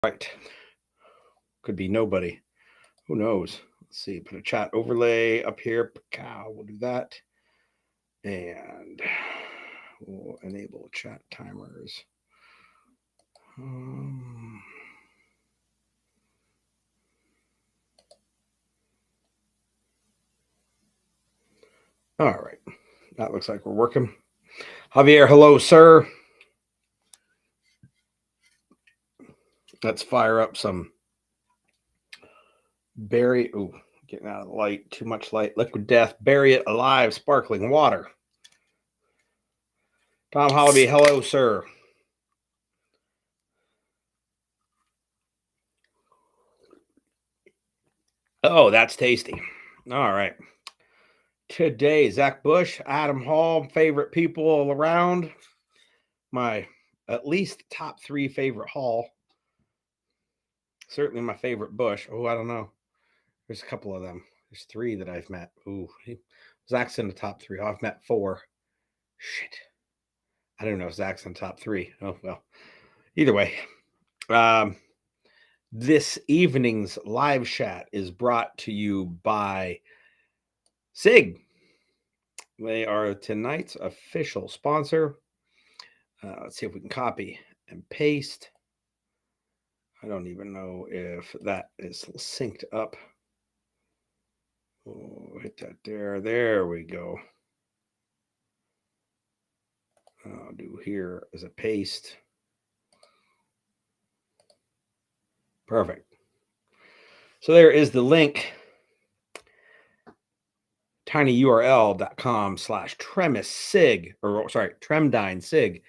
Right. Could be nobody. Who knows? Let's see. Put a chat overlay up here. Cow. We'll do that. And we'll enable chat timers. All right. That looks like we're working. Javier, hello, sir. Let's fire up some berry. Ooh, getting out of the light. Too much light. Liquid death. Bury it alive. Sparkling water. Tom Hollaby, hello, sir. Oh, that's tasty. All right. Today, Zach Bush, Adam Hall, favorite people all around. My at least top 3 favorite Hall. Certainly my favorite Bush. Oh, I don't know. There's a couple of them. There's 3 that I've met. Ooh, Zach's in the top 3. Oh, I've met 4. Shit. I don't know if Zach's in the top 3. Oh, well. Either way. This evening's live chat is brought to you by SIG. They are tonight's official sponsor. Let's see if we can copy and paste. I don't even know if that is synced up. Oh, hit that there. There we go. I'll do here as a paste. Perfect. So there is the link. tinyurl.com/TremisSig, or sorry, TremDyneSig.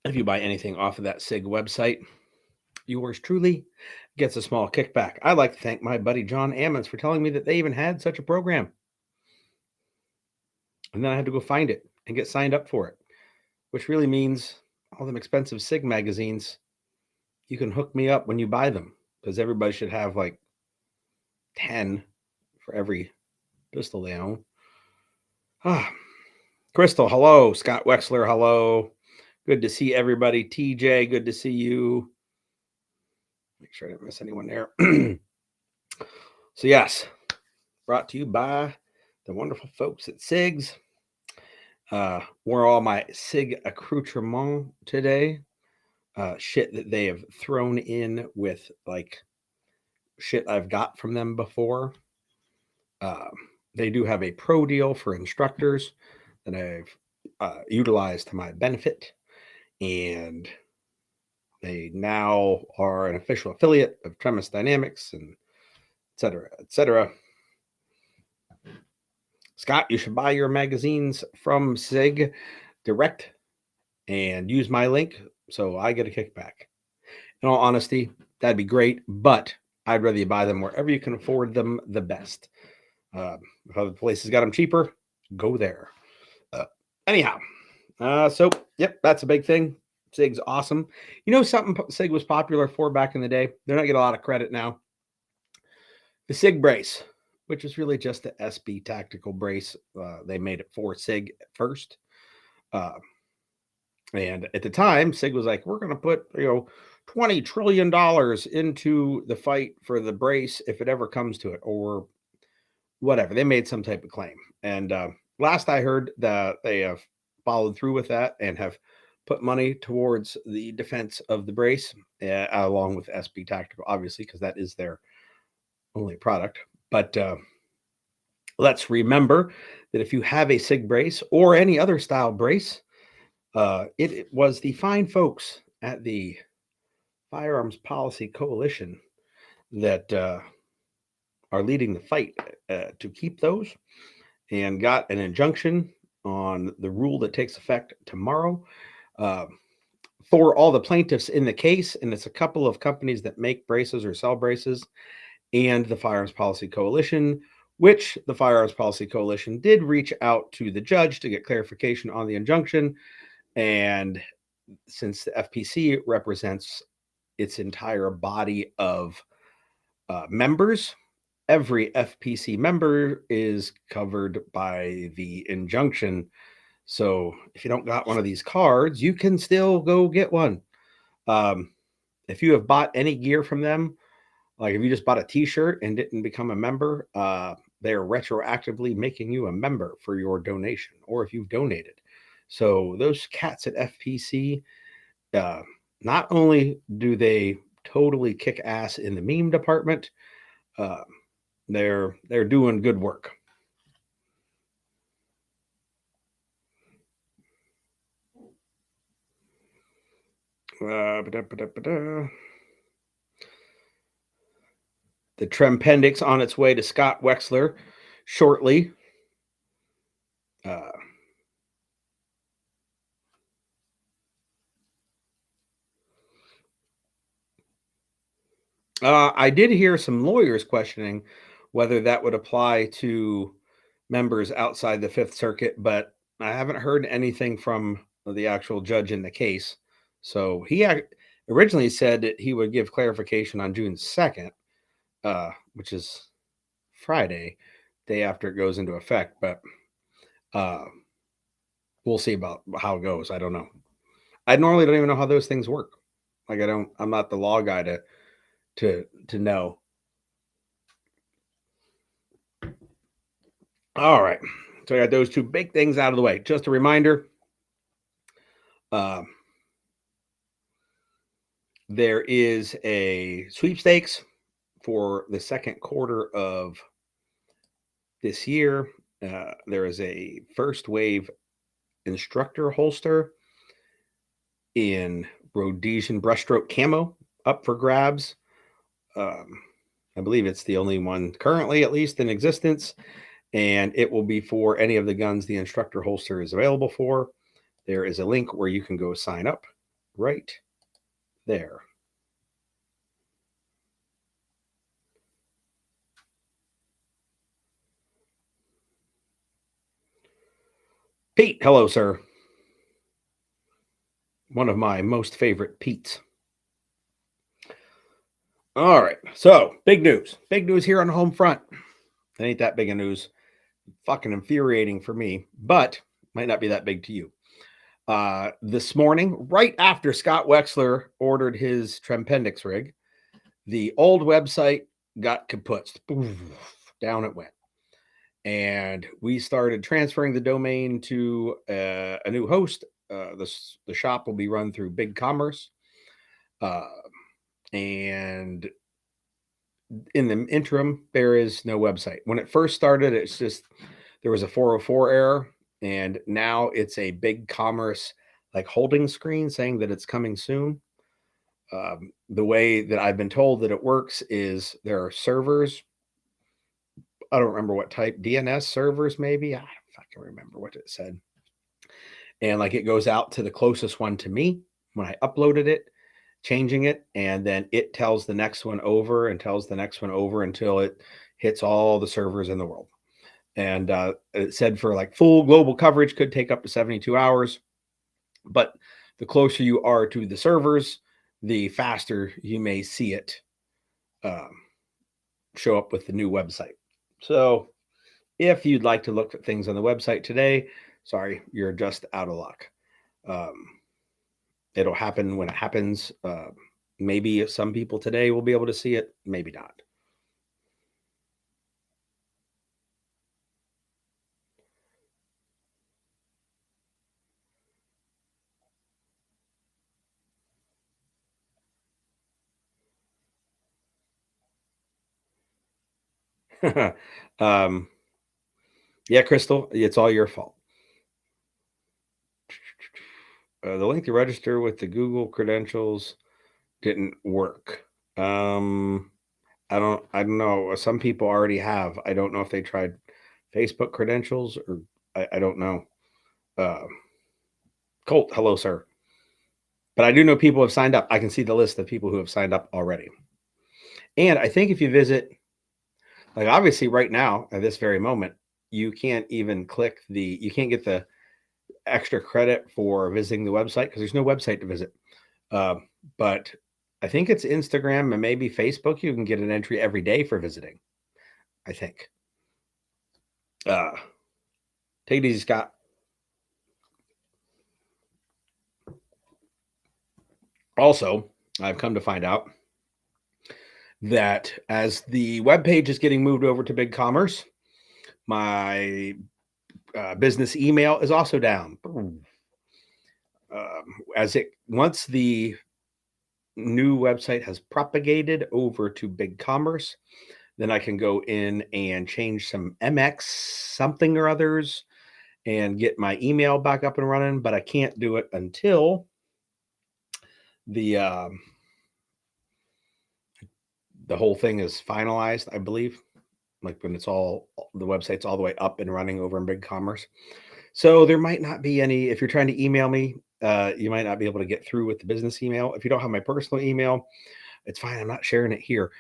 If you buy anything off of that SIG website, yours truly gets a small kickback. I'd like to thank my buddy John Ammons for telling me that they even had such a program. And then I had to go find it and get signed up for it, which really means all them expensive SIG magazines, you can hook me up when you buy them, because everybody should have like 10 for every pistol they own. Crystal, hello. Scott Wexler, hello. Good to see everybody. TJ, good to see you. Make sure I didn't miss anyone there. So yes, brought to you by the wonderful folks at SIGs. Wore all my SIG accoutrement today. Shit that they have thrown in with like shit I've got from them before. They do have a pro deal for instructors that I've utilized to my benefit, and they now are an official affiliate of Tremis Dynamics, and et cetera, et cetera. Scott, you should buy your magazines from SIG direct and use my link so I get a kickback. In all honesty, that'd be great, but I'd rather you buy them wherever you can afford them the best. If other places got them cheaper, go there. Anyhow, so yep, that's a big thing. SIG's awesome. You know something SIG was popular for back in the day? They're not getting a lot of credit now. The SIG brace, which is really just the SB tactical brace. They made it for SIG at first. And at the time, SIG was like, we're going to put, $20 trillion into the fight for the brace if it ever comes to it, or whatever. They made some type of claim. And last I heard that they have followed through with that and have put money towards the defense of the brace, along with SB Tactical, obviously, because that is their only product. But let's remember that if you have a SIG brace or any other style brace, it was the fine folks at the Firearms Policy Coalition that are leading the fight to keep those, and got an injunction on the rule that takes effect tomorrow for all the plaintiffs in the case. And it's a couple of companies that make braces or sell braces, and the Firearms Policy Coalition, which the Firearms Policy Coalition did reach out to the judge to get clarification on the injunction. And since the FPC represents its entire body of members, every FPC member is covered by the injunction So if you don't got one of these cards, you can still go get one. If you have bought any gear from them, like if you just bought a t-shirt and didn't become a member, they're retroactively making you a member for your donation, or if you've donated. So those cats at FPC, not only do they totally kick ass in the meme department, uh, they're doing good work. The Trempendix on its way to Scott Wexler shortly. I did hear some lawyers questioning whether that would apply to members outside the Fifth Circuit, but I haven't heard anything from the actual judge in the case. So he originally said that he would give clarification on June 2nd, which is Friday, day after it goes into effect. But we'll see about how it goes. I don't know. I normally don't even know how those things work. Like I'm not the law guy to know. All right. So I got those two big things out of the way. Just a reminder, there is a sweepstakes for the second quarter of this year. There is a first wave instructor holster in Rhodesian brushstroke camo up for grabs. I believe it's the only one currently, at least in existence, and it will be for any of the guns the instructor holster is available for. There is a link where you can go sign up right there. Pete, hello, sir. One of my most favorite Pete's. All right, so big news. Big news here on the home front. It ain't that big of news. Fucking infuriating for me, but might not be that big to you. This morning, right after Scott Wexler ordered his Trempendix rig, the old website got kaputzed. Down it went. And we started transferring the domain to a new host. The shop will be run through Big Commerce. And in the interim, there is no website. When it first started, it's just there was a 404 error, and now it's a Big Commerce like holding screen saying that it's coming soon. The way that I've been told that it works is there are servers. I don't remember what type, DNS servers, maybe. I don't fucking remember what it said. And like it goes out to the closest one to me when I uploaded it, changing it, and then it tells the next one over and tells the next one over until it hits all the servers in the world. And it said for like full global coverage could take up to 72 hours. But the closer you are to the servers, the faster you may see it show up with the new website. So if you'd like to look at things on the website today, sorry, you're just out of luck. It'll happen when it happens. Maybe some people today will be able to see it, maybe not. Yeah, Crystal, it's all your fault. The link to register with the Google credentials didn't work. I don't know. Some people already have. I don't know if they tried Facebook credentials or I don't know. Colt, hello, sir. But I do know people have signed up. I can see the list of people who have signed up already. And I think if you visit, like obviously right now at this very moment, you can't even you can't get the extra credit for visiting the website because there's no website to visit. But I think it's Instagram and maybe Facebook. You can get an entry every day for visiting, I think. Take it easy, Scott. Also, I've come to find out that as the web page is getting moved over to BigCommerce, my business email is also down. As it once the new website has propagated over to BigCommerce, then I can go in and change some MX something or others and get my email back up and running. But I can't do it until the whole thing is finalized, I believe. Like when it's all the website's all the way up and running over in BigCommerce. So there might not be any. If you're trying to email me, you might not be able to get through with the business email. If you don't have my personal email, it's fine. I'm not sharing it here.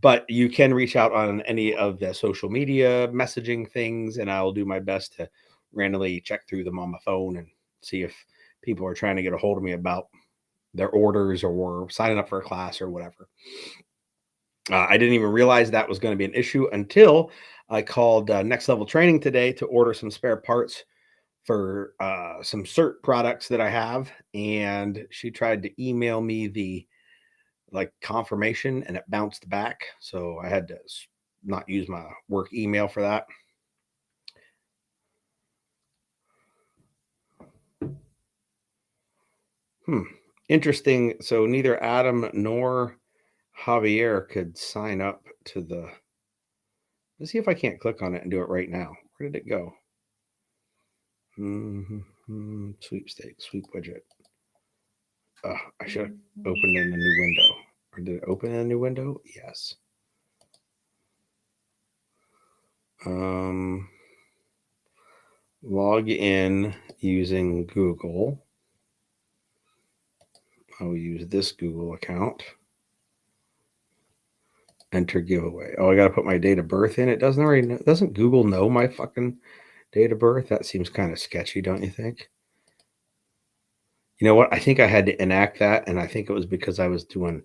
But you can reach out on any of the social media messaging things, and I'll do my best to randomly check through them on my phone and see if people are trying to get a hold of me about their orders or signing up for a class or whatever. I didn't even realize that was going to be an issue until I called Next Level Training today to order some spare parts for some cert products that I have, and she tried to email me the confirmation and it bounced back, so I had to not use my work email for that. Interesting. So neither Adam nor Javier could sign up to the. Let's see if I can't click on it and do it right now. Where did it go? Sweepstakes, sweep widget. I should have opened in a new window. Or did it open in a new window? Yes. Log in using Google. I'll use this Google account. Enter giveaway. Oh, I got to put my date of birth in. It doesn't already know. Doesn't Google know my fucking date of birth? That seems kind of sketchy, don't you think? You know what? I think I had to enact that, and I think it was because I was doing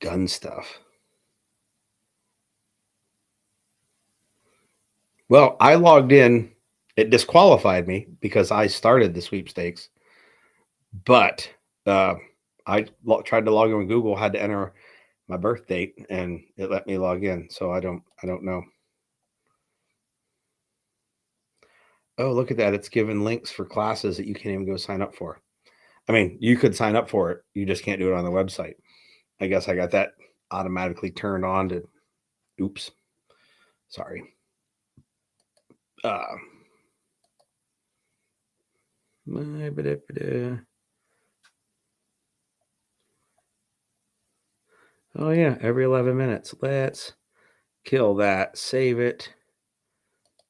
gun stuff. Well, I logged in. It disqualified me because I started the sweepstakes, but I tried to log in with Google, had to enter my birth date, and it let me log in. So I don't know. Oh, look at that! It's given links for classes that you can't even go sign up for. I mean, you could sign up for it. You just can't do it on the website. I guess I got that automatically turned on to. Oops, sorry. Oh yeah, every 11 minutes. Let's kill that. Save it.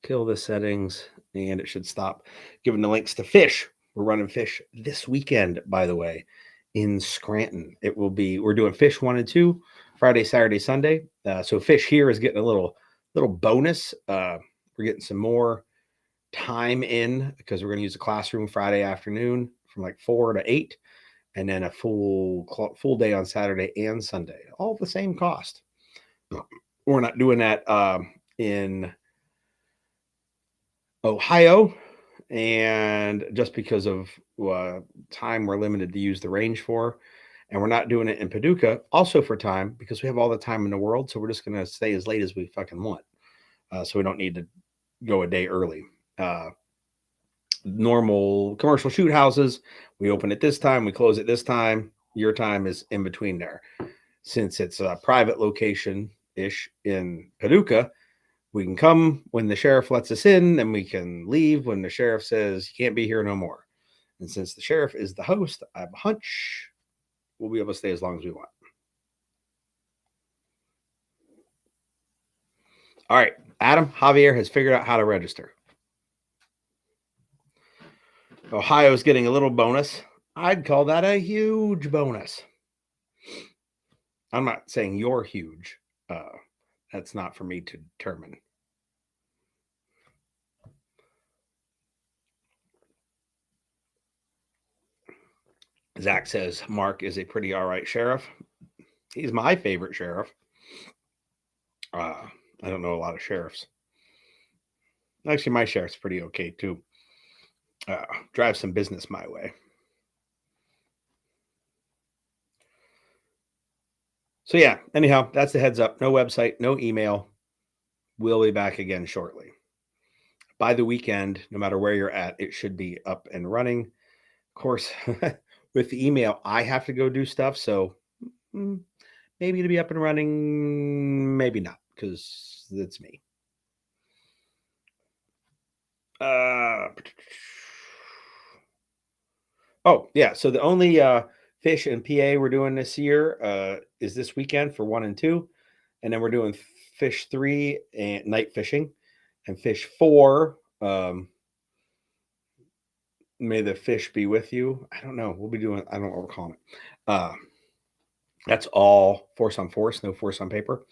Kill the settings, and it should stop giving the links to Fish. We're running Fish this weekend, by the way, in Scranton. It will be. We're doing Fish 1 and 2, Friday, Saturday, Sunday. So Fish here is getting a little bonus. We're getting some more time in because we're going to use the classroom Friday afternoon from like 4 to 8, and then a full day on Saturday and Sunday, all the same cost. We're not doing that in Ohio, and just because of time we're limited to use the range for, and we're not doing it in Paducah also for time because we have all the time in the world, so we're just going to stay as late as we fucking want, so we don't need to go a day early. Normal commercial shoot houses, we open at this time, we close at this time. Your time is in between there. Since it's a private location ish in Paducah, we can come when the sheriff lets us in, and we can leave when the sheriff says you can't be here no more. And since the sheriff is the host, I have a hunch we'll be able to stay as long as we want. All right, Adam, Javier has figured out how to register. Ohio's getting a little bonus. I'd call that a huge bonus. I'm not saying you're huge. That's not for me to determine. Zach says Mark is a pretty all right sheriff. He's my favorite sheriff. I don't know a lot of sheriffs. Actually, my sheriff's pretty okay too. Drive some business my way. So yeah, anyhow, that's the heads up. No website, no email. We'll be back again shortly. By the weekend, no matter where you're at, it should be up and running. Of course, with the email, I have to go do stuff. So maybe it'll be up and running, maybe not, because it's me. Oh, yeah. So the only fish and PA we're doing this year is this weekend for 1 and 2. And then we're doing fish 3 and night fishing, and fish 4. May the fish be with you. I don't know. We'll be doing, I don't know what we're calling it. That's all force on force, no force on paper.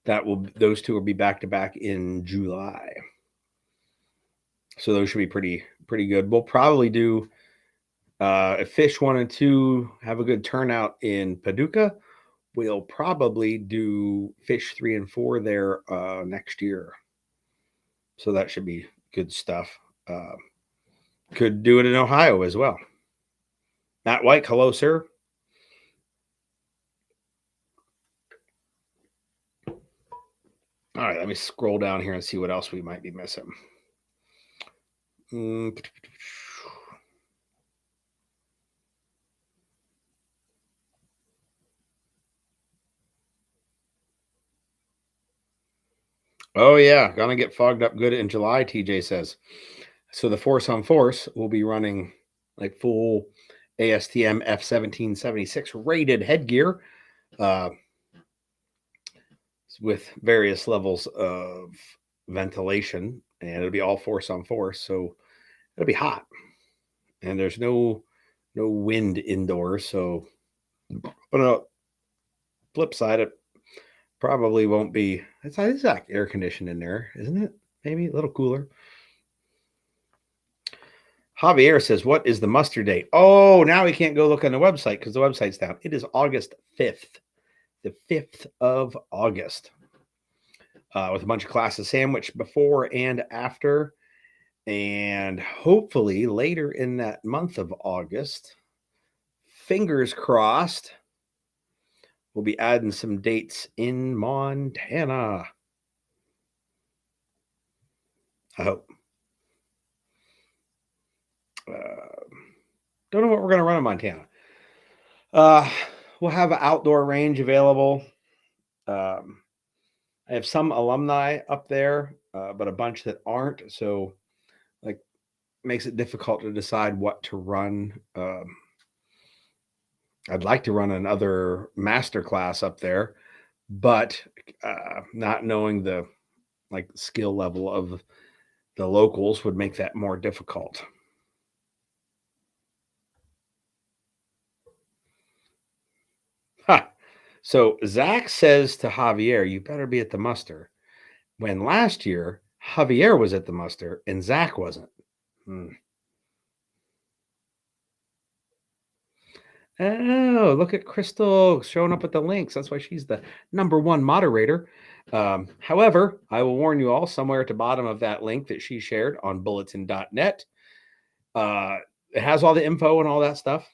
Those two will be back to back in July. So those should be pretty good. We'll probably do if fish 1 and 2 have a good turnout in Paducah, we'll probably do fish 3 and 4 there next year. So that should be good stuff. Could do it in Ohio as well. Matt White, hello, sir. All right, let me scroll down here and see what else we might be missing. Oh yeah, gonna get fogged up good in July, TJ says. So the force on force will be running like full ASTM F1776 rated headgear with various levels of ventilation, and it'll be all force on force. So it'll be hot, and there's no wind indoors. So on a flip side, it probably won't be. It's like air conditioned in there, isn't it? Maybe a little cooler. Javier says, what is the muster date? Oh, now we can't go look on the website because the website's down. It is August 5th, the 5th of August, with a bunch of classes sandwiched before and after. And hopefully later in that month of August, fingers crossed, we'll be adding some dates in Montana. I hope. Don't know what we're going to run in Montana. We'll have an outdoor range available. I have some alumni up there, but a bunch that aren't. So, like, makes it difficult to decide what to run. I'd like to run another master class up there, but not knowing the skill level of the locals would make that more difficult. Ha. So Zach says to Javier, you better be at the muster. When last year, Javier was at the muster and Zach wasn't. Oh, look at Crystal showing up with the links. That's why she's the #1 moderator. However, I will warn you all, somewhere at the bottom of that link that she shared on bulletin.net, it has all the info and all that stuff.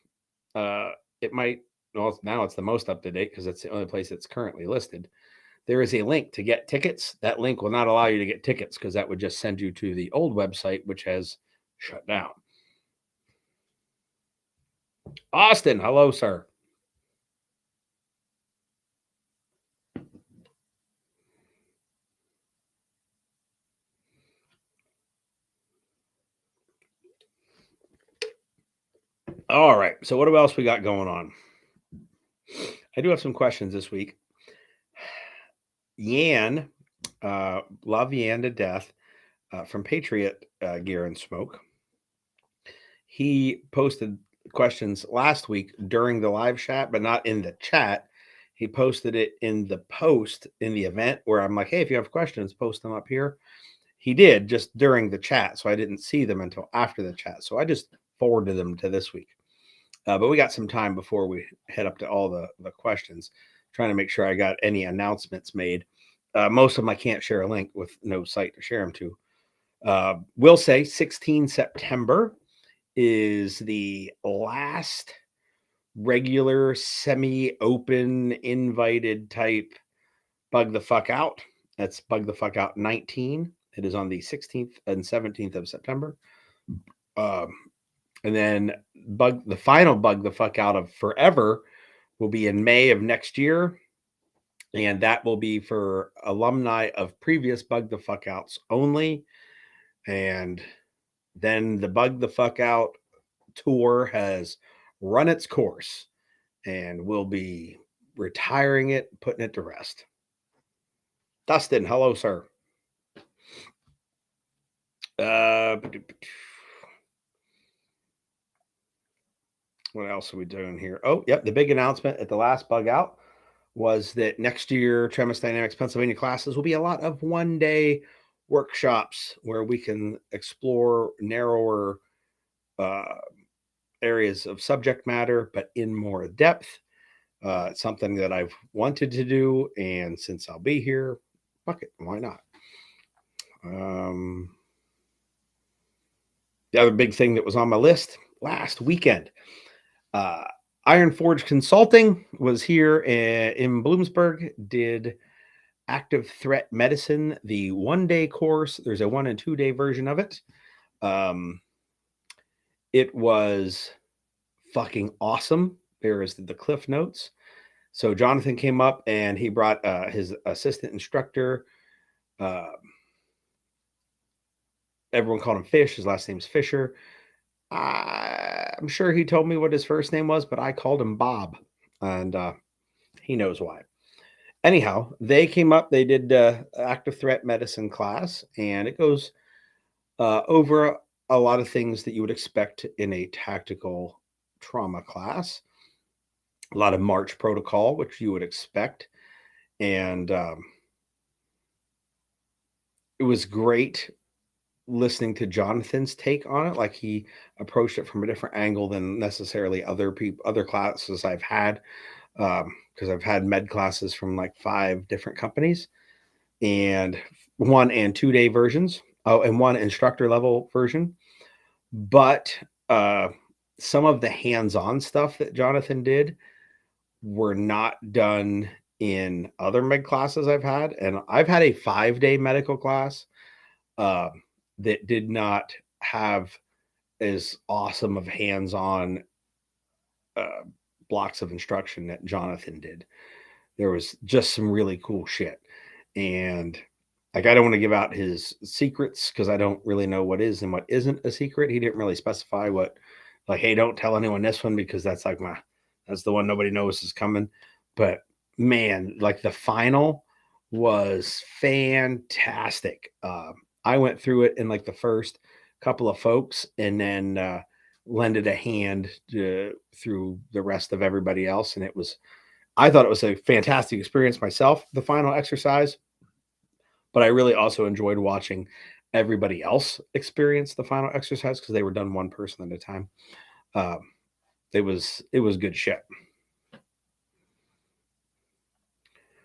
It might, well, now it's the most up to date because it's the only place that's currently listed. There is a link to get tickets. That link will not allow you to get tickets because that would just send you to the old website, which has shut down. Austin, hello, sir. All right. So what else we got going on? I do have some questions this week. Yan, love Yan to death, from Patriot Gear and Smoke. He posted questions last week during the live chat, but not in the chat. He posted it in the post in the event where I'm like, hey, if you have questions, post them up here. He did just during the chat, so I didn't see them until after the chat. So I just forwarded them to this week. But we got some time before we head up to all the questions, trying to make sure I got any announcements made. Most of them I can't share a link with no site to share them to. We'll say 16 September is the last regular, semi-open, invited type Bug the Fuck Out. That's Bug the Fuck Out 19. It is on the 16th and 17th of September. And then the final Bug the Fuck Out of Forever will be in May of next year. And that will be for alumni of previous Bug the Fuck Outs only. And then the Bug the Fuck Out tour has run its course, and we'll be retiring it, putting it to rest. Dustin, hello, sir. What else are we doing here? Oh, yep. The big announcement at the last Bug Out was that next year, Tremis Dynamics Pennsylvania classes will be a lot of one-day workshops where we can explore narrower areas of subject matter, but in more depth. It's something that I've wanted to do, and since I'll be here, fuck it, why not? The other big thing that was on my list last weekend, Iron Forge Consulting was here in Bloomsburg, did active threat medicine, the one-day course. There's a 1 and 2 day version of it. It was fucking awesome. There is the Cliff Notes. So Jonathan came up and he brought his assistant instructor. Everyone called him Fish. His last name's Fisher. I'm sure he told me what his first name was, but I called him Bob, and he knows why. Anyhow, they came up. They did active threat medicine class, and it goes over a lot of things that you would expect in a tactical trauma class. A lot of March protocol, which you would expect. And it was great listening to Jonathan's take on it. Like, he approached it from a different angle than necessarily other classes I've had. Because I've had med classes from like 5 different companies, and 1 and 2 day versions. Oh, and 1 instructor level version. But some of the hands-on stuff that Jonathan did were not done in other med classes I've had. And I've had a 5-day medical class that did not have as awesome of hands-on blocks of instruction that Jonathan did. There was just some really cool shit. And like, I don't want to give out his secrets because I don't really know what is and what isn't a secret. He didn't really specify what, like, hey, don't tell anyone this one because that's like that's the one nobody knows is coming. But man, like, the final was fantastic. I went through it in like the first couple of folks, and then lended a hand through the rest of everybody else. And I thought it was a fantastic experience myself, the final exercise, but I really also enjoyed watching everybody else experience the final exercise because they were done one person at a time. It was good shit.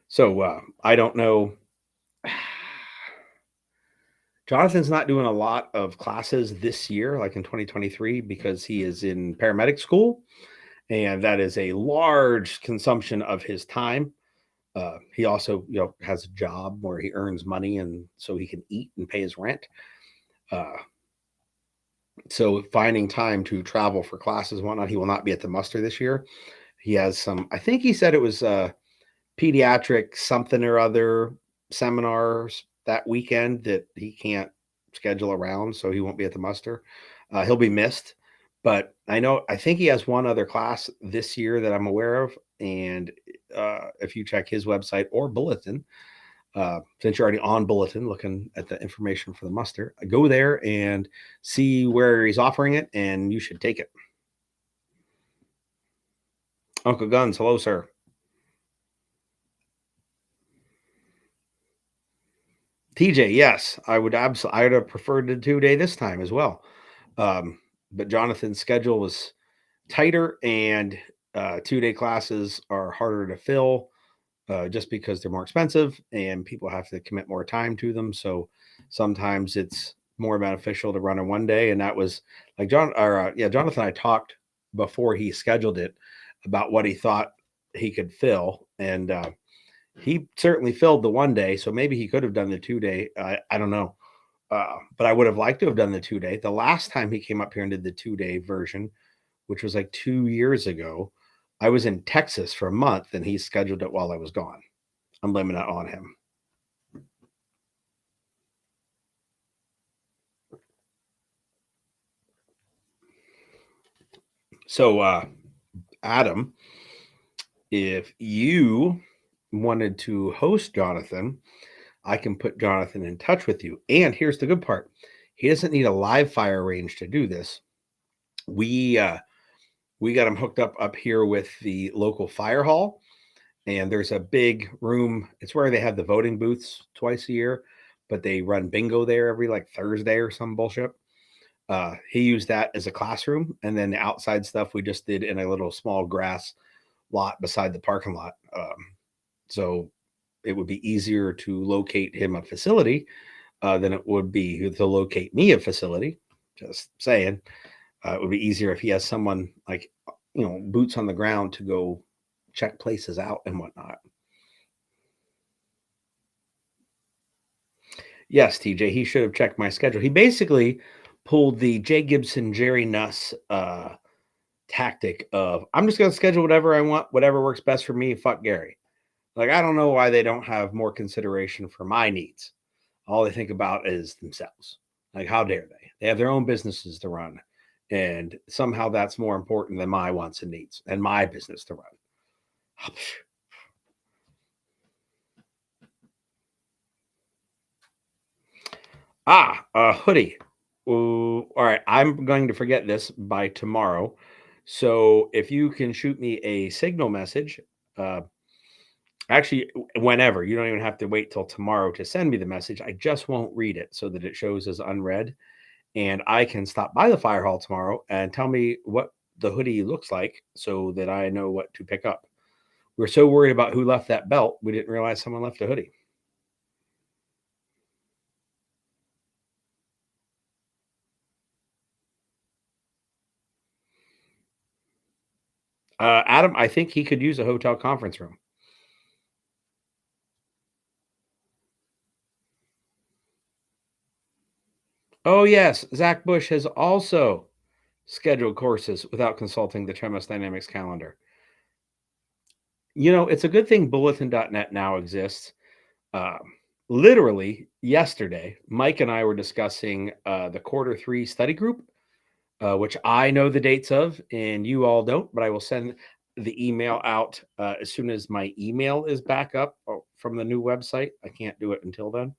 So I don't know. Jonathan's not doing a lot of classes this year, like in 2023, because he is in paramedic school, and that is a large consumption of his time. He also, has a job where he earns money, and so he can eat and pay his rent. So finding time to travel for classes and whatnot, he will not be at the muster this year. He has some, I think he said it was pediatric something or other seminars that weekend that he can't schedule around, so he won't be at the muster. He'll be missed. But I think he has one other class this year that I'm aware of. And if you check his website or bulletin, since you're already on bulletin looking at the information for the muster, go there and see where he's offering it, and you should take it. Uncle Guns, hello, sir. TJ, yes, I would have preferred the 2-day this time as well. But Jonathan's schedule was tighter, and 2-day classes are harder to fill just because they're more expensive and people have to commit more time to them. So sometimes it's more beneficial to run a 1 day. And that was like Jonathan and I talked before he scheduled it. about what he thought he could fill. And he certainly filled the 1 day. So maybe he could have done the 2 day. I don't know. But I would have liked to have done the 2 day. The last time he came up here and did the 2 day version, which was like 2 years ago, I was in Texas for a month and he scheduled it while I was gone. I'm blaming that on him. So, Adam, if you wanted to host Jonathan, I can put Jonathan in touch with you. And here's the good part. He doesn't need a live fire range to do this. We got him hooked up here with the local fire hall, and there's a big room. It's where they have the voting booths twice a year, but they run bingo there every like Thursday or some bullshit. He used that as a classroom, and then the outside stuff we just did in a little small grass lot beside the parking lot. So it would be easier to locate him a facility than it would be to locate me a facility. Just saying. It would be easier if he has someone like, boots on the ground to go check places out and whatnot. Yes, TJ, he should have checked my schedule. He basically pulled the Jay Gibson, Jerry Nuss tactic of, I'm just going to schedule whatever I want, whatever works best for me. Fuck Gary. Like, I don't know why they don't have more consideration for my needs. All they think about is themselves. Like, how dare they? They have their own businesses to run. And somehow that's more important than my wants and needs and my business to run. Hoodie. Ooh, all right. I'm going to forget this by tomorrow. So if you can shoot me a signal message, actually, whenever, you don't even have to wait till tomorrow to send me the message. I just won't read it so that it shows as unread. And I can stop by the fire hall tomorrow and tell me what the hoodie looks like so that I know what to pick up. We're so worried about who left that belt, we didn't realize someone left a hoodie. Adam, I think he could use a hotel conference room. Oh, yes. Zach Bush has also scheduled courses without consulting the Tremis Dynamics calendar. It's a good thing bulletin.net now exists. Literally yesterday, Mike and I were discussing the Q3 study group, which I know the dates of, and you all don't, but I will send the email out as soon as my email is back up from the new website. I can't do it until then.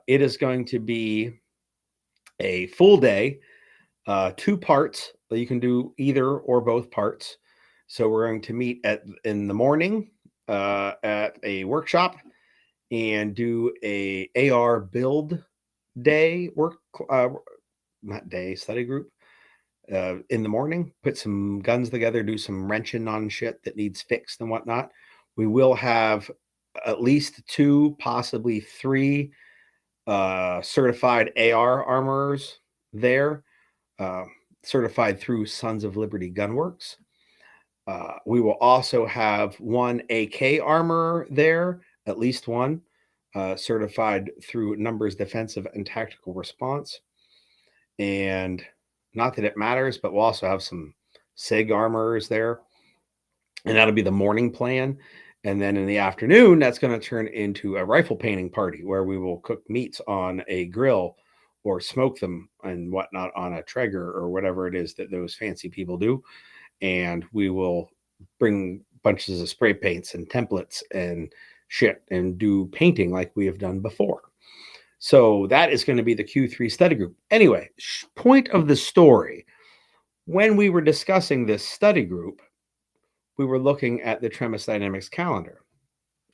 It is going to be a full day, 2 parts. You can do either or both parts. So we're going to meet in the morning at a workshop and do a AR build day not day study group in the morning. Put some guns together, do some wrenching on shit that needs fixed and whatnot. We will have at least 2, possibly 3 certified AR armorers there, certified through Sons of Liberty Gunworks. We will also have 1 AK armorer there, at least 1, certified through Numbers Defensive and Tactical Response. And not that it matters, but we'll also have some SIG armorers there. And that'll be the morning plan. And then in the afternoon, that's going to turn into a rifle painting party where we will cook meats on a grill or smoke them and whatnot on a Traeger or whatever it is that those fancy people do. And we will bring bunches of spray paints and templates and shit and do painting like we have done before. So that is going to be the Q3 study group. Anyway, point of the story. When we were discussing this study group, we were looking at the Tremis Dynamics calendar,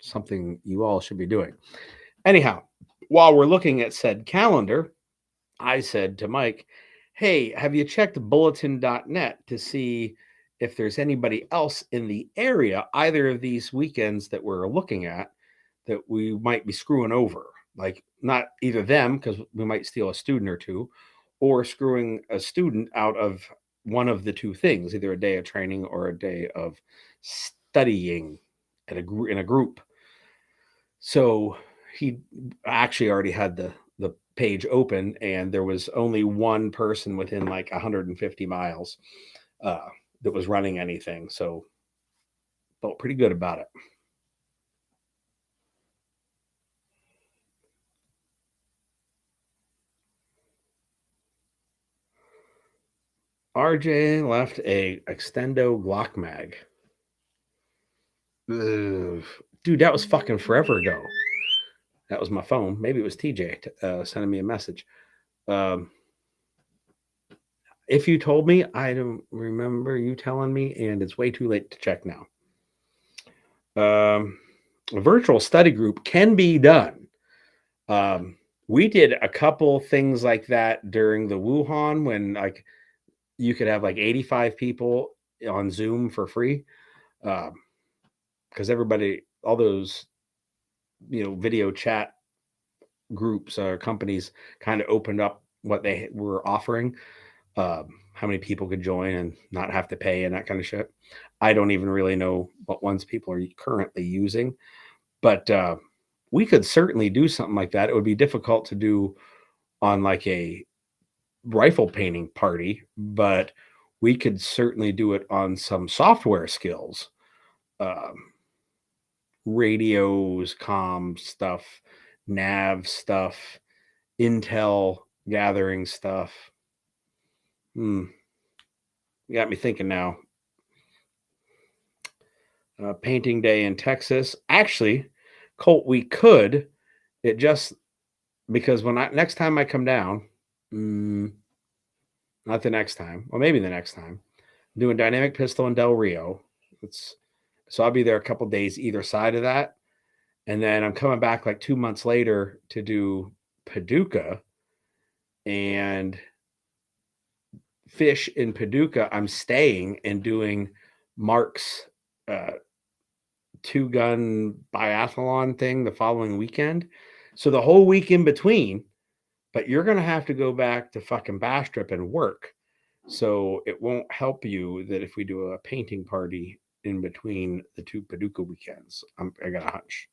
something you all should be doing. Anyhow, while we're looking at said calendar, I said to Mike, hey, have you checked bulletin.net to see if there's anybody else in the area, either of these weekends that we're looking at, that we might be screwing over? Like, not either them, because we might steal a student or two, or screwing a student out of one of the two things, either a day of training or a day of studying in a group. So he actually already had the page open, and there was only one person within like 150 miles that was running anything. So felt pretty good about it. RJ left a extendo Glock mag. Ugh. Dude, that was fucking forever ago. That was my phone. Maybe it was TJ sending me a message. Um, if you told me, I don't remember you telling me, and it's way too late to check now. A virtual study group can be done. We did a couple things like that during the Wuhan when like you could have like 85 people on Zoom for free. Because everybody, all those, video chat groups or companies kind of opened up what they were offering, how many people could join and not have to pay and that kind of shit. I don't even really know what ones people are currently using, but we could certainly do something like that. It would be difficult to do on like a rifle painting party, but we could certainly do it on some software skills, radios, comm stuff, nav stuff, intel gathering stuff. You got me thinking now. Painting day in Texas. Actually, Colt, we could. It just because next time I come down, not the next time, or maybe the next time, I'm doing dynamic pistol in Del Rio. So I'll be there a couple days either side of that, and then I'm coming back like 2 months later to do Paducah and fish in Paducah. I'm staying and doing Mark's 2-gun biathlon thing the following weekend. So the whole week in between, but you're going to have to go back to fucking Bastrop and work. So it won't help you that if we do a painting party in between the two Paducah weekends. I got a hunch.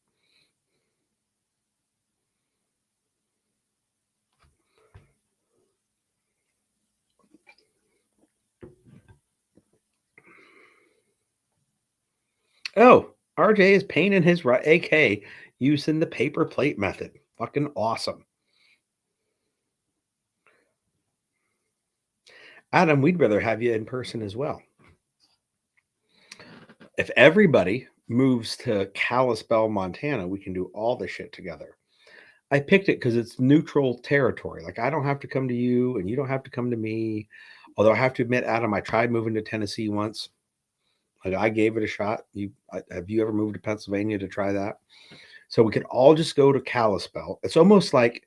Oh, RJ is painting his AK using the paper plate method. Fucking awesome. Adam, we'd rather have you in person as well. If everybody moves to Kalispell, Montana, we can do all this shit together. I picked it because it's neutral territory. Like I don't have to come to you and you don't have to come to me. Although I have to admit, Adam, I tried moving to Tennessee once. Like I gave it a shot. Have you ever moved to Pennsylvania to try that? So we could all just go to Kalispell. It's almost like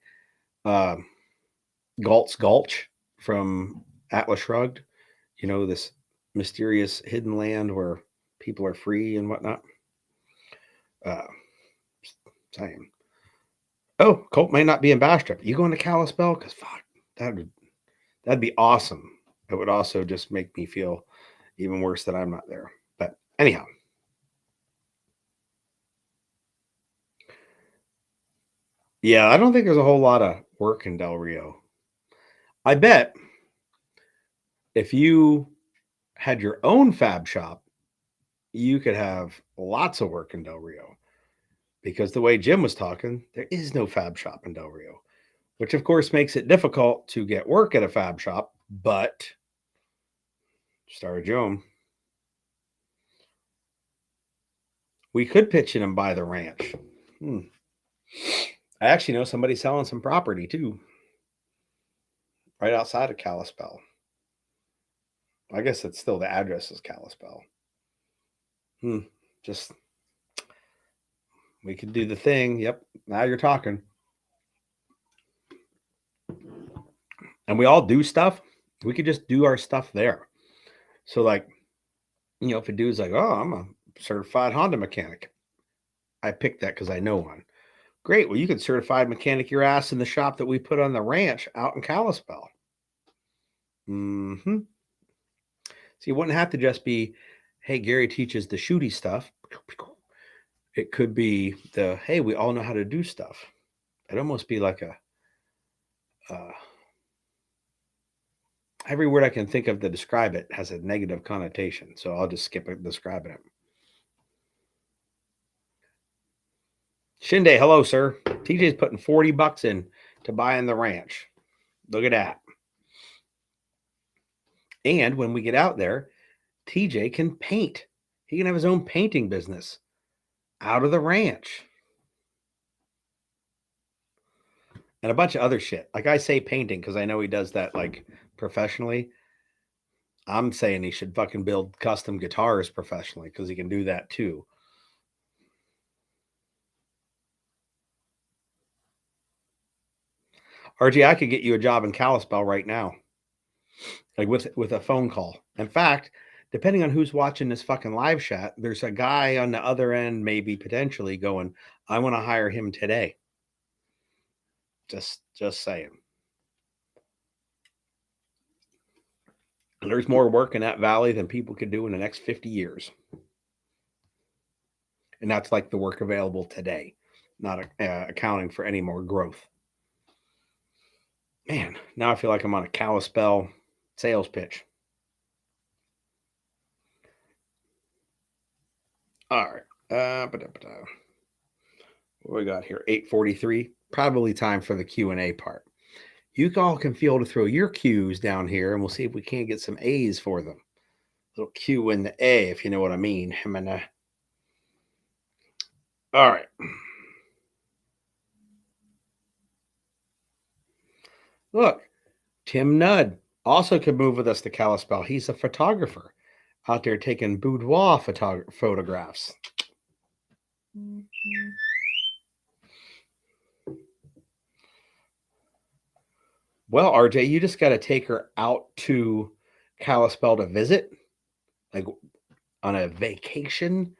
Galt's Gulch from Atlas Shrugged. This mysterious hidden land where people are free and whatnot. Same. Oh, Colt may not be in Bastrop. You going to Kalispell? Because fuck, that'd be awesome. It would also just make me feel even worse that I'm not there. But anyhow. Yeah, I don't think there's a whole lot of work in Del Rio. I bet if you had your own fab shop, you could have lots of work in Del Rio. Because the way Jim was talking, there is no fab shop in Del Rio, which of course makes it difficult to get work at a fab shop. But Star Joan, we could pitch in and buy the ranch. I actually know somebody selling some property too, right outside of Kalispell. I guess it's still the address is Kalispell. Just we could do the thing. Yep. Now you're talking. And we all do stuff. We could just do our stuff there. So like, if a dude's like, oh, I'm a certified Honda mechanic. I picked that because I know one. Great. Well, you can certified mechanic your ass in the shop that we put on the ranch out in Kalispell. So you wouldn't have to just be, hey, Gary teaches the shooty stuff. It could be the, hey, we all know how to do stuff. It'd almost be like a, every word I can think of to describe it has a negative connotation. So I'll just skip it describing it. Shinde, hello, sir. TJ's putting $40 in to buying the ranch. Look at that. And when we get out there, TJ can paint. He can have his own painting business out of the ranch. And a bunch of other shit. Like I say painting because I know he does that like professionally. I'm saying he should fucking build custom guitars professionally because he can do that too. RG, I could get you a job in Kalispell right now, like with a phone call. In fact, depending on who's watching this fucking live chat, there's a guy on the other end, maybe potentially going, I want to hire him today. Just saying. And there's more work in that valley than people could do in the next 50 years. And that's like the work available today, not accounting for any more growth. Man, now I feel like I'm on a Kalispell sales pitch. All right. What we got here? 8:43. Probably time for the Q&A part. You all can feel to throw your Q's down here, and we'll see if we can't get some A's for them. Little Q in the A, if you know what I mean. All right. Look, Tim Nudd also could move with us to Kalispell. He's a photographer out there taking boudoir photographs. Well, RJ, you just got to take her out to Kalispell to visit, like on a vacation,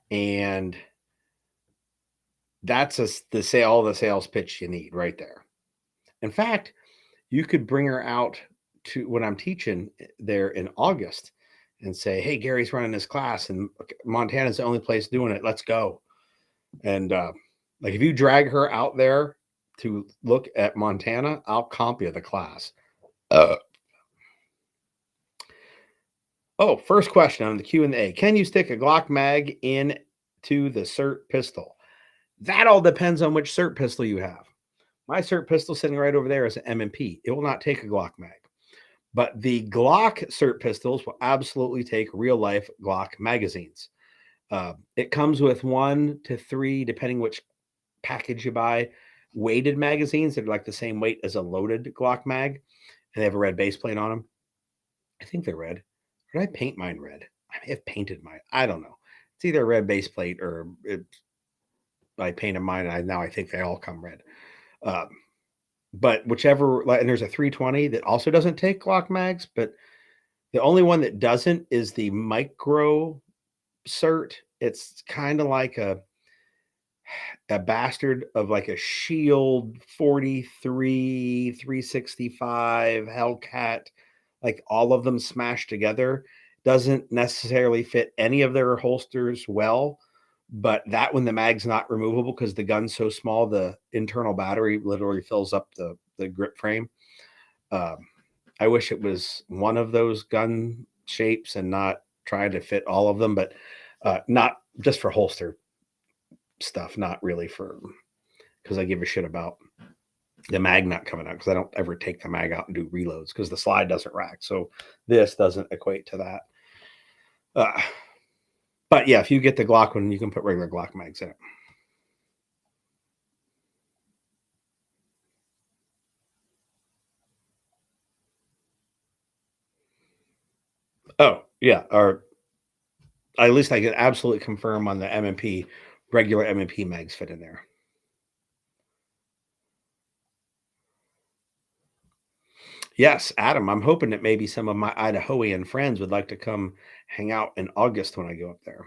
and that's all the sales pitch you need right there. In fact, you could bring her out to when I'm teaching there in August and say, hey, Gary's running this class and Montana's the only place doing it. Let's go. And like if you drag her out there to look at Montana, I'll comp you the class. First question on the Q&A. Can you stick a Glock mag into the SIRT pistol? That all depends on which SIRT pistol you have. My SIRT pistol sitting right over there is an M&P. It will not take a Glock mag. But the Glock SIRT pistols will absolutely take real-life Glock magazines. It comes with 1 to 3, depending which package you buy, weighted magazines that are like the same weight as a loaded Glock mag, and they have a red base plate on them. I think they're red. Or did I paint mine red? I may have painted mine. I don't know. It's either a red base plate or I painted mine, and now I think they all come red. But whichever, and there's a 320 that also doesn't take Glock mags, but the only one that doesn't is the micro SIRT. It's kind of like a bastard of like a Shield 43, 365, Hellcat, like all of them smashed together. Doesn't necessarily fit any of their holsters well, but that when the mag's not removable because the gun's so small, the internal battery literally fills up the grip frame. I wish it was one of those gun shapes and not trying to fit all of them, but not just for holster stuff, not really for, because I give a shit about the mag not coming out because I don't ever take the mag out and do reloads because the slide doesn't rack. So this doesn't equate to that. But yeah, if you get the Glock one, you can put regular Glock mags in it. Oh, yeah. Or at least I can absolutely confirm on the M&P, regular M&P mags fit in there. Yes, Adam, I'm hoping that maybe some of my Idahoan friends would like to come hang out in August when I go up there.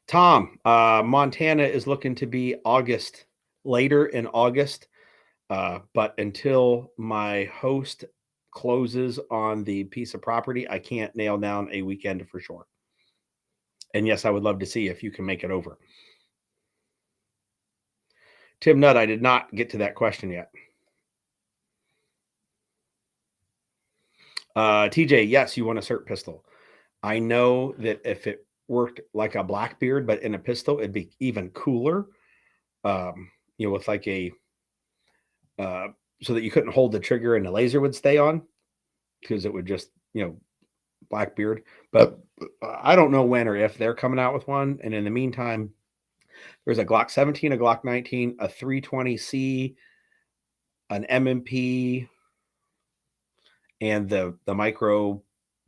Tom, Montana is looking to be later in August. But until my host closes on the piece of property, I can't nail down a weekend for sure. And yes, I would love to see if you can make it over. Tim Nutt, I did not get to that question yet. TJ, yes, you want a cert pistol. I know that if it worked like a Blackbeard, but in a pistol, it'd be even cooler. With like a so that you couldn't hold the trigger and the laser would stay on because it would just Blackbeard. But I don't know when or if they're coming out with one. And in the meantime, there's a Glock 17, a Glock 19, a 320C, an M&P, and the micro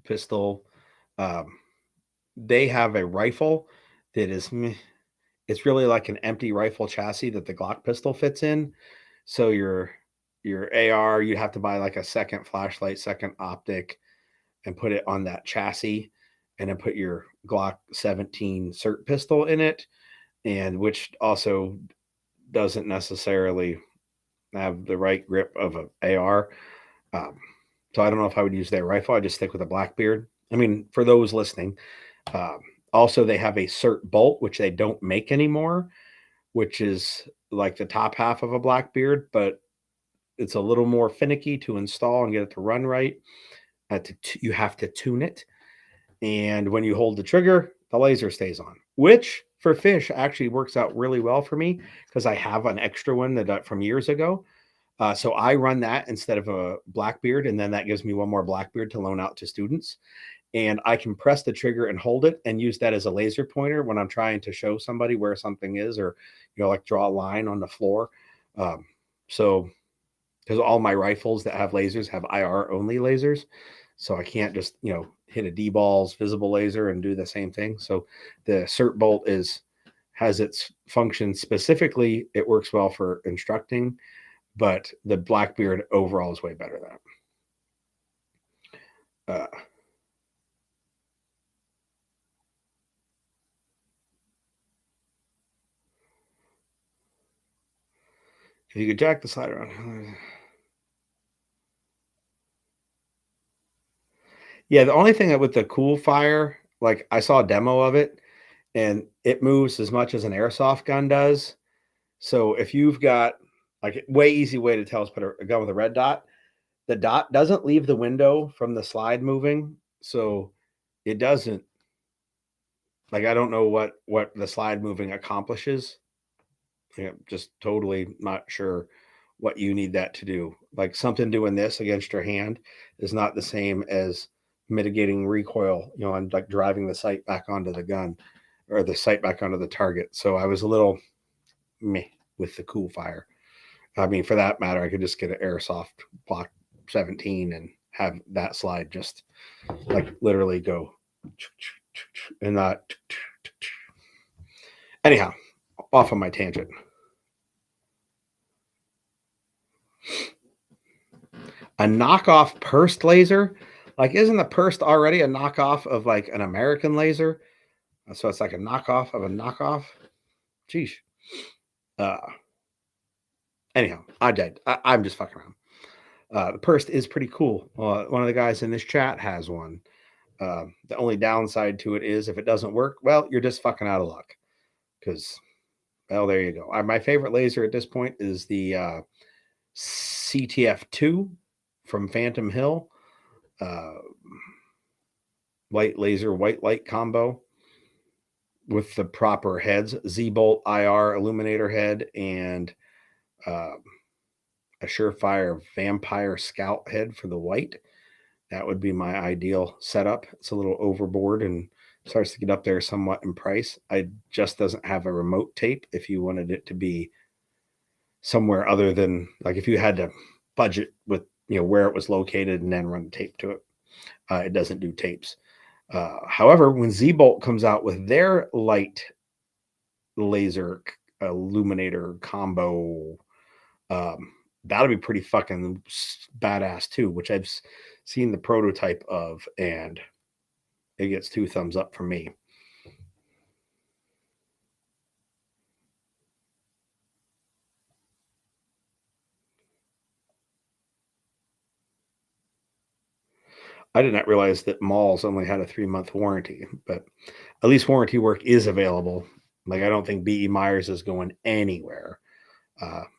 pistol. They have a rifle that is it's really like an empty rifle chassis that the Glock pistol fits in. So your AR, you have to buy like a second flashlight, second optic, and put it on that chassis, and then put your Glock 17 cert pistol in it, and which also doesn't necessarily have the right grip of an AR. So I don't know if I would use their rifle. I just stick with a Blackbeard. I mean, for those listening, also they have a cert bolt, which they don't make anymore, which is like the top half of a Blackbeard, but it's a little more finicky to install and get it to run right. You have to tune it. And when you hold the trigger, the laser stays on, which for fish actually works out really well for me because I have an extra one that from years ago. So I run that instead of a Blackbeard, and then that gives me one more Blackbeard to loan out to students. And I can press the trigger and hold it and use that as a laser pointer when I'm trying to show somebody where something is, or like draw a line on the floor. So because all my rifles that have lasers have IR only lasers, so I can't just hit a D-balls visible laser and do the same thing. So the cert bolt has its function specifically. It works well for instructing, but the Blackbeard overall is way better than it. If you could jack the slider on. Yeah, the only thing that with the cool fire, like I saw a demo of it, and it moves as much as an airsoft gun does. So if you've got like way easy way to tell is put a gun with a red dot. The dot doesn't leave the window from the slide moving, so it doesn't. Like I don't know what the slide moving accomplishes. Just totally not sure what you need that to do. Like something doing this against your hand is not the same as mitigating recoil, and like driving the sight back onto the gun or the sight back onto the target. So I was a little meh with the cool fire. I mean, for that matter, I could just get an airsoft Glock 17 and have that slide just like literally go and not. Anyhow, off on my tangent. A knockoff Purst laser? Like, isn't the Purst already a knockoff of like an American laser? So it's like a knockoff of a knockoff. Jeez. Anyhow, I'm just fucking around. The Purst is pretty cool. One of the guys in this chat has one. The only downside to it is if it doesn't work, well, you're just fucking out of luck. Because, well, there you go. My favorite laser at this point is the CTF2 from Phantom Hill. Light laser, white light combo with the proper heads, Z-Bolt IR illuminator head, and a Surefire Vampire Scout head for the white. That would be my ideal setup. It's a little overboard and starts to get up there somewhat in price. I just doesn't have a remote tape if you wanted it to be somewhere other than like if you had to budget with where it was located and then run tape to it. It doesn't do tapes. However, when Z-Bolt comes out with their light laser illuminator combo, that'll be pretty fucking badass too, which I've seen the prototype of, and it gets 2 thumbs up from me. I did not realize that malls only had a 3-month warranty, but at least warranty work is available. Like, I don't think B.E. Myers is going anywhere.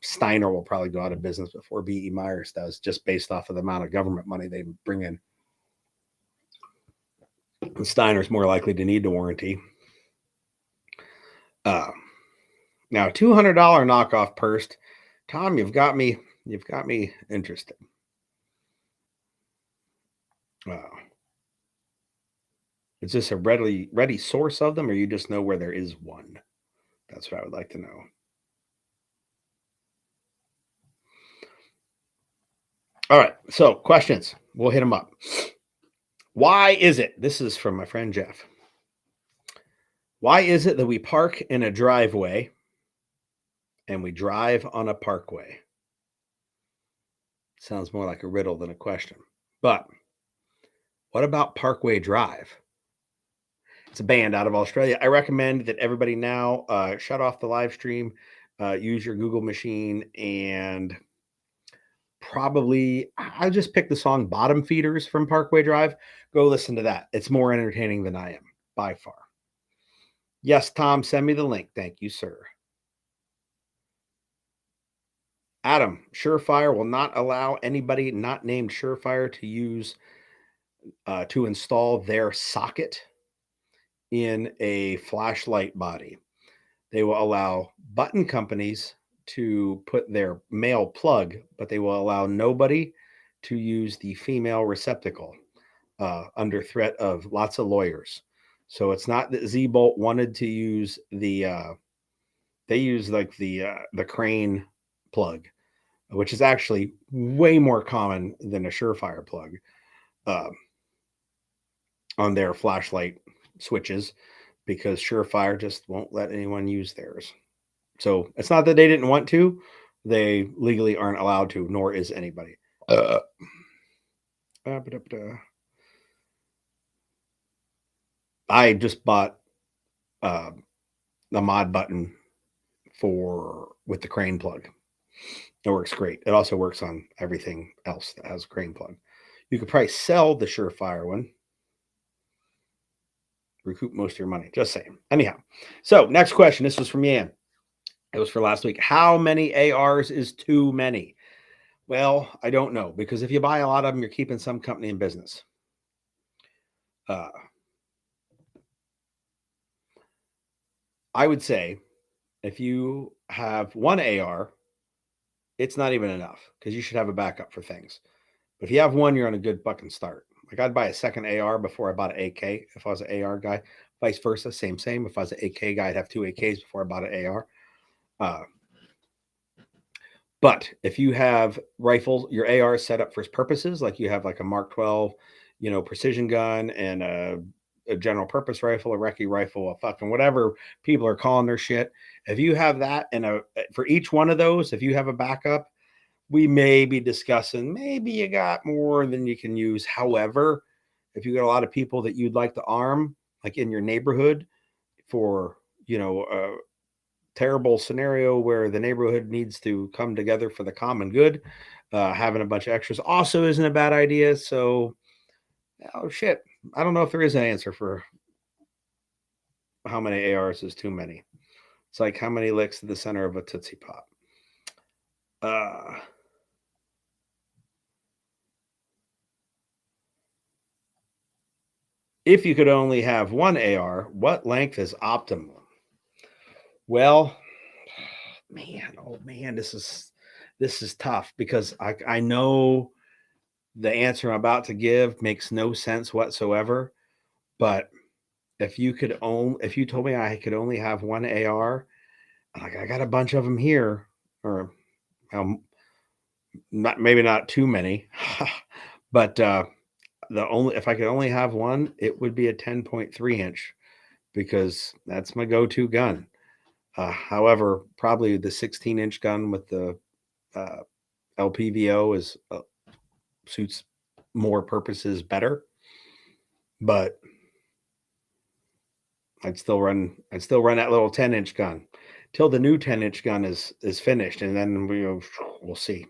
Steiner will probably go out of business before B.E. Myers does, just based off of the amount of government money they bring in. And Steiner's more likely to need a warranty. Now, $200 knockoff purse. Tom, you've got me interested. Is this a ready source of them, or you just know where there is one? That's what I would like to know. All right, so questions. We'll hit them up. Why is it? This is from my friend Jeff. Why is it that we park in a driveway and we drive on a parkway? Sounds more like a riddle than a question. But what about Parkway Drive? It's a band out of Australia. I recommend that everybody now shut off the live stream, use your Google machine, and probably I'll just pick the song Bottom Feeders from Parkway Drive. Go listen to that. It's more entertaining than I am, by far. Yes, Tom, send me the link. Thank you, sir. Adam, Surefire will not allow anybody not named Surefire to use to install their socket in a flashlight body. They will allow button companies to put their male plug, but they will allow nobody to use the female receptacle under threat of lots of lawyers. So it's not that Z-Bolt wanted to use the they use like the crane plug, which is actually way more common than a Surefire plug on their flashlight switches, because Surefire just won't let anyone use theirs. So it's not that they didn't want to, they legally aren't allowed to, nor is anybody. I just bought a mod button with the crane plug. It works great. It also works on everything else that has a crane plug. You could probably sell the Surefire one, recoup most of your money. Just saying. Anyhow, so next question. This was from Yan. It was for last week. How many ARs is too many? Well, I don't know, because if you buy a lot of them, you're keeping some company in business. I would say if you have one AR, it's not even enough, because you should have a backup for things. But if you have one, you're on a good fucking start. Like, I'd buy a second AR before I bought an AK if I was an AR guy. Vice versa, same. If I was an AK guy, I'd have 2 AKs before I bought an AR. But if you have rifles, your AR is set up for purposes, like you have like a Mark 12, precision gun, and a general purpose rifle, a recce rifle, a fucking whatever people are calling their shit. If you have that, and for each one of those, if you have a backup, we may be discussing maybe you got more than you can use. However, if you got a lot of people that you'd like to arm, like in your neighborhood, for a terrible scenario where the neighborhood needs to come together for the common good, having a bunch of extras also isn't a bad idea. So, oh shit, I don't know if there is an answer for how many ARs is too many. It's like how many licks to the center of a Tootsie Pop. If you could only have one AR, what length is optimal? Well, man, this is tough, because I know the answer I'm about to give makes no sense whatsoever. But if you told me I could only have one AR, like, I got a bunch of them here, or maybe not too many, but if I could only have one, it would be a 10.3 inch, because that's my go-to gun. However, probably the 16-inch gun with the LPVO suits more purposes better. But I'd still run that little 10-inch gun till the new 10-inch gun is finished, and then we'll see.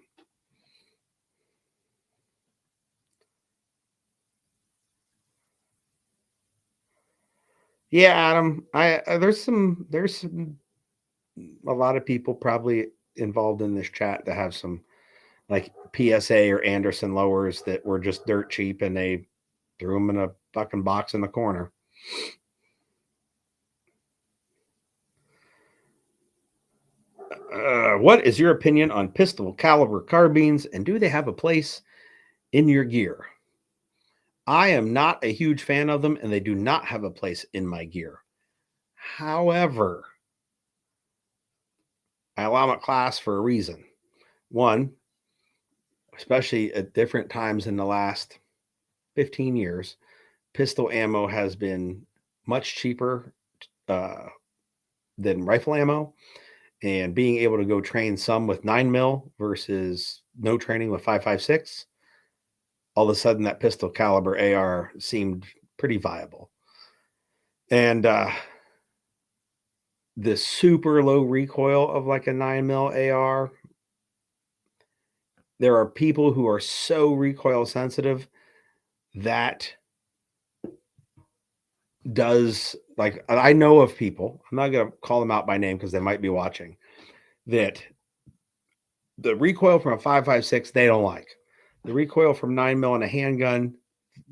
Yeah, Adam. There's a lot of people probably involved in this chat that have some like PSA or Anderson lowers that were just dirt cheap and they threw them in a fucking box in the corner. What is your opinion on pistol caliber carbines and do they have a place in your gear? I am not a huge fan of them and they do not have a place in my gear. However, I allow them at class for a reason. One, especially at different times in the last 15 years, pistol ammo has been much cheaper uh, than rifle ammo. And being able to go train some with 9mm versus no training with 5.56, all of a sudden that pistol caliber AR seemed pretty viable. And the super low recoil of like a 9mm AR, there are people who are so recoil sensitive that does, like, I know of people, I'm not going to call them out by name because they might be watching, that the recoil from a 5.56 they don't like. The recoil from 9mm in a handgun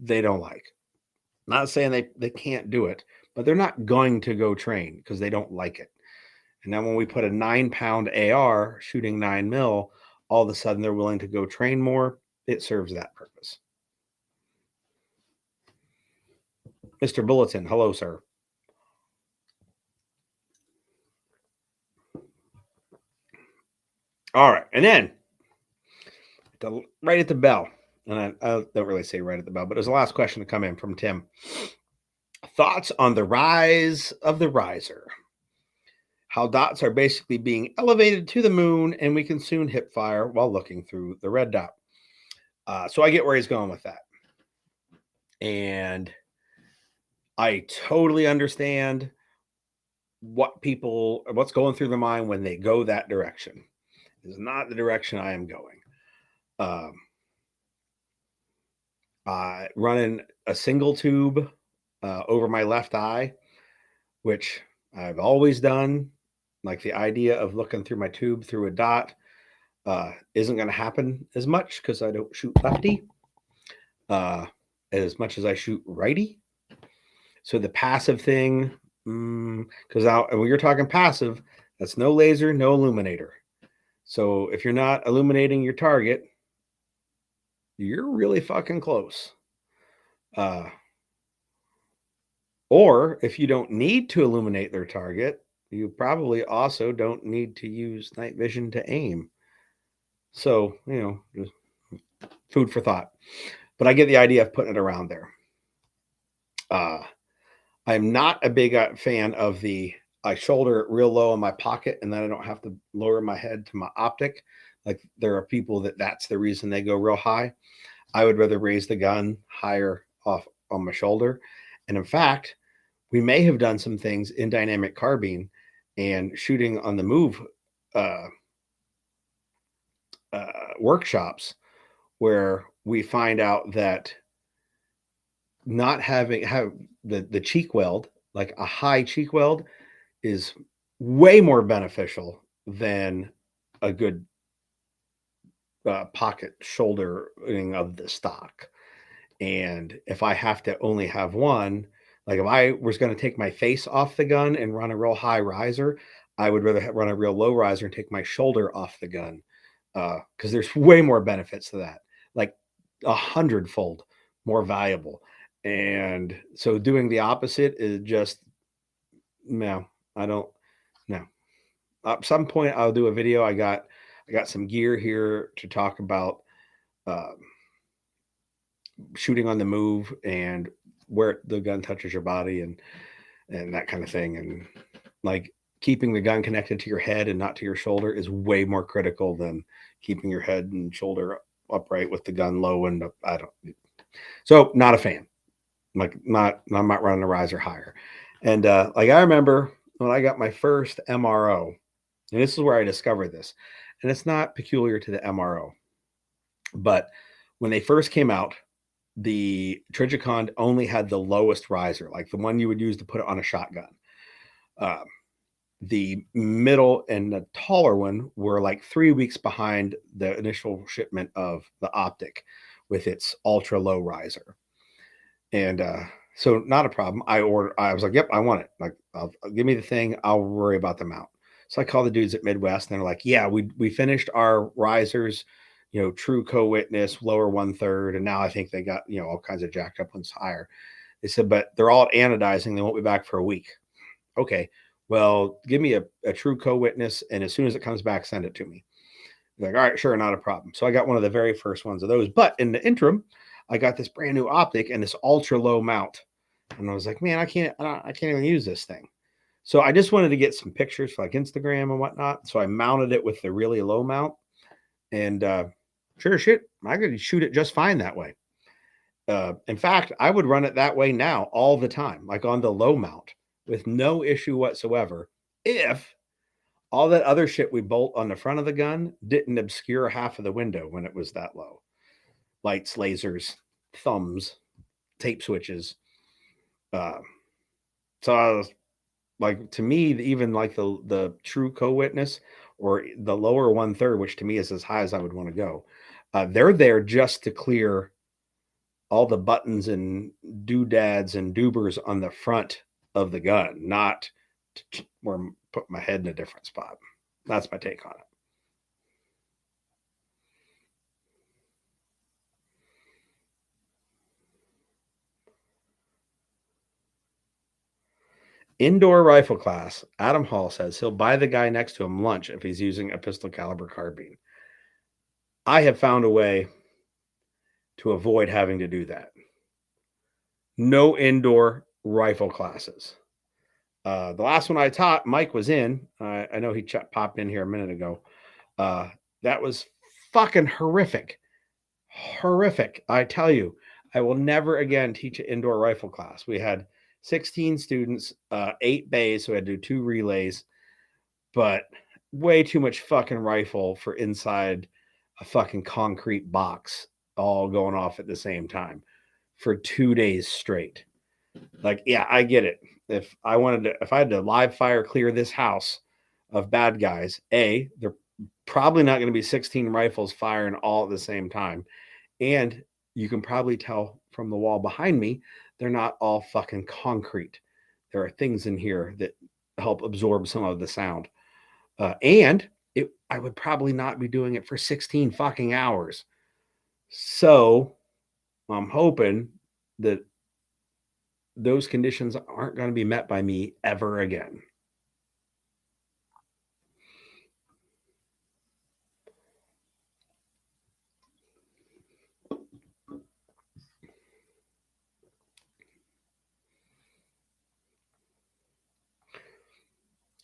they don't like. Not saying they can't do it, but they're not going to go train because they don't like it. And then when we put a 9-pound AR shooting 9mm, all of a sudden they're willing to go train more. It serves that purpose. Mr. Bulletin, hello, sir. All right, and then right at the bell, and I don't really say right at the bell, but it was the last question to come in from Tim. Thoughts on the rise of the riser? How dots are basically being elevated to the moon, and we can soon hip fire while looking through the red dot. So I get where he's going with that. And I totally understand what's going through their mind when they go that direction. It's not the direction I am going. Running a single tube over my left eye, which I've always done. Like the idea of looking through my tube through a dot isn't going to happen as much because I don't shoot lefty as much as I shoot righty. So the passive thing, because when you're talking passive, that's no laser, no illuminator. So if you're not illuminating your target, you're really fucking close. Or if you don't need to illuminate their target, you probably also don't need to use night vision to aim. So, just food for thought. But I get the idea of putting it around there. I'm not a big fan of I shoulder it real low in my pocket and then I don't have to lower my head to my optic. Like there are people that's the reason they go real high. I would rather raise the gun higher off on my shoulder. And in fact, we may have done some things in dynamic carbine and shooting on the move workshops where we find out that not having the cheek weld, like a high cheek weld, is way more beneficial than a good pocket shouldering of the stock. And if I have to only have one, like if I was going to take my face off the gun and run a real high riser, I would rather run a real low riser and take my shoulder off the gun because there's way more benefits to that, like 100-fold more valuable. And so doing the opposite is just, no, I don't, no. At some point I'll do a video. I got some gear here to talk about shooting on the move and where the gun touches your body and that kind of thing. And like keeping the gun connected to your head and not to your shoulder is way more critical than keeping your head and shoulder upright with the gun low and up. So not a fan. Like I'm not running a riser higher. And like I remember when I got my first MRO, and this is where I discovered this, and it's not peculiar to the MRO, but when they first came out, the Trijicon only had the lowest riser, like the one you would use to put it on a shotgun. The middle and the taller one were like 3 weeks behind the initial shipment of the Optic with its ultra low riser. And so not a problem. I was like, yep, I want it. Like, give me the thing. I'll worry about the mount. So I called the dudes at Midwest and they're like, yeah, we finished our risers, true co-witness, lower 1/3. And now I think they got, all kinds of jacked up ones higher. They said, but they're all anodizing. They won't be back for a week. Okay. Well, give me a true co-witness. And as soon as it comes back, send it to me. Like, all right, sure, not a problem. So I got one of the very first ones of those. But in the interim, I got this brand new Optic and this ultra low mount. And I was like, man, I can't even use this thing. So I just wanted to get some pictures for like Instagram and whatnot. So I mounted it with the really low mount. And sure shit, I could shoot it just fine that way. In fact, I would run it that way now all the time, like on the low mount with no issue whatsoever. If all that other shit we bolt on the front of the gun didn't obscure half of the window when it was that low. Lights, lasers, thumbs, tape switches. So I was like, to me, even like the true co-witness or the lower 1/3, which to me is as high as I would want to go, they're there just to clear all the buttons and doodads and doobers on the front of the gun, not to put my head in a different spot. That's my take on it. Indoor rifle class. Adam Hall says he'll buy the guy next to him lunch if he's using a pistol caliber carbine. I have found a way to avoid having to do that. No indoor rifle classes. The last one I taught, Mike was in. I know he popped in here a minute ago. That was fucking horrific. Horrific. I tell you, I will never again teach an indoor rifle class. We had 16 students, 8 bays, so we had to do 2 relays, but way too much fucking rifle for inside a fucking concrete box, all going off at the same time for 2 days straight. Like, yeah, I get it. If I had to live fire clear this house of bad guys, they're probably not going to be 16 rifles firing all at the same time. And you can probably tell from the wall behind me, they're not all fucking concrete. There are things in here that help absorb some of the sound. I would probably not be doing it for 16 fucking hours. So I'm hoping that those conditions aren't going to be met by me ever again.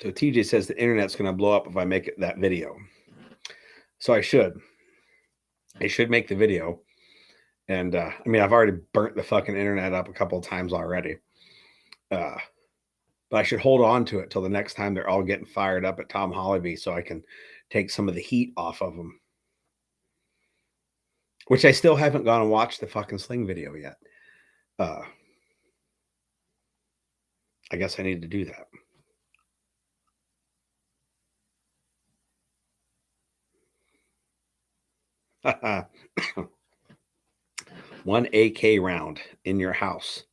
So TJ says the internet's going to blow up if I make that video. So I should make the video. And I mean, I've already burnt the fucking internet up a couple of times already. But I should hold on to it till the next time they're all getting fired up at Tom Holliby so I can take some of the heat off of them. Which I still haven't gone and watched the fucking Sling video yet. I guess I need to do that. 1 AK round in your house.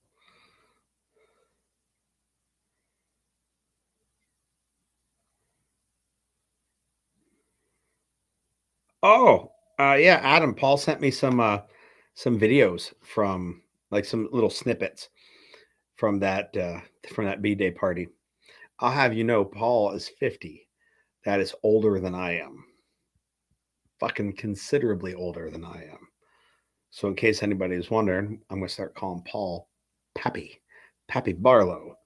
Oh, yeah, Adam, Paul sent me some videos from like some little snippets from that B-Day party. I'll have you know, Paul is 50. That is older than I am. Fucking considerably older than I am. So in case anybody is wondering, I'm going to start calling Paul Pappy Barlow.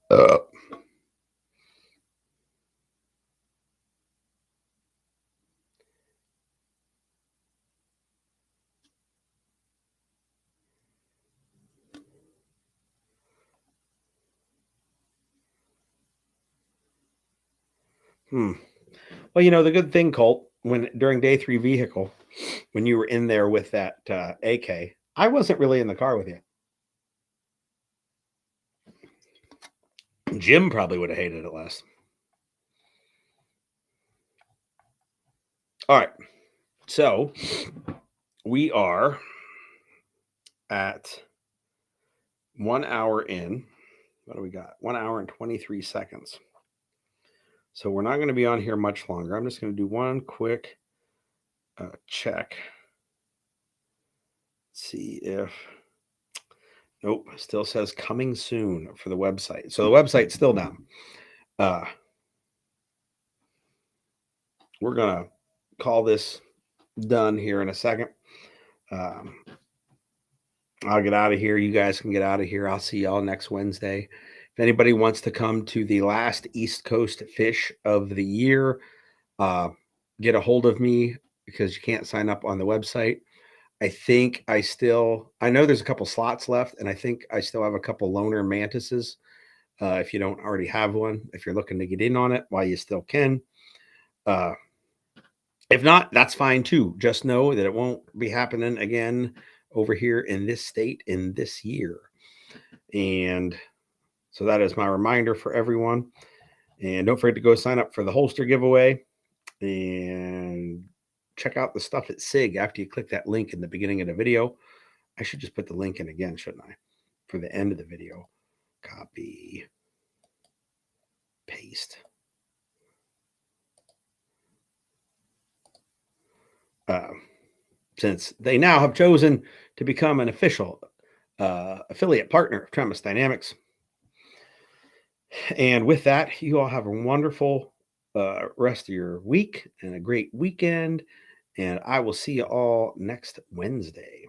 Well, the good thing, Colt, when during day 3 vehicle, when you were in there with that AK, I wasn't really in the car with you. Jim probably would have hated it less. All right. So we are at 1 hour in. What do we got? 1 hour and 23 seconds. So we're not going to be on here much longer. I'm just going to do one quick check. See if, nope, still says coming soon for the website. So the website's still down. We're going to call this done here in a second. I'll get out of here. You guys can get out of here. I'll see y'all next Wednesday. If anybody wants to come to the last East Coast fish of the year, get a hold of me because you can't sign up on the website. I think I know there's a couple slots left, and I think I still have a couple loner mantises. If you don't already have one, if you're looking to get in on it while you still can. If not, that's fine too. Just know that it won't be happening again over here in this state in this year. And so that is my reminder for everyone. And don't forget to go sign up for the holster giveaway and check out the stuff at SIG after you click that link in the beginning of the video. I should just put the link in again, shouldn't I? For the end of the video. Copy. Paste. Since they now have chosen to become an official affiliate partner of Tremis Dynamics. And with that, you all have a wonderful rest of your week and a great weekend. And I will see you all next Wednesday.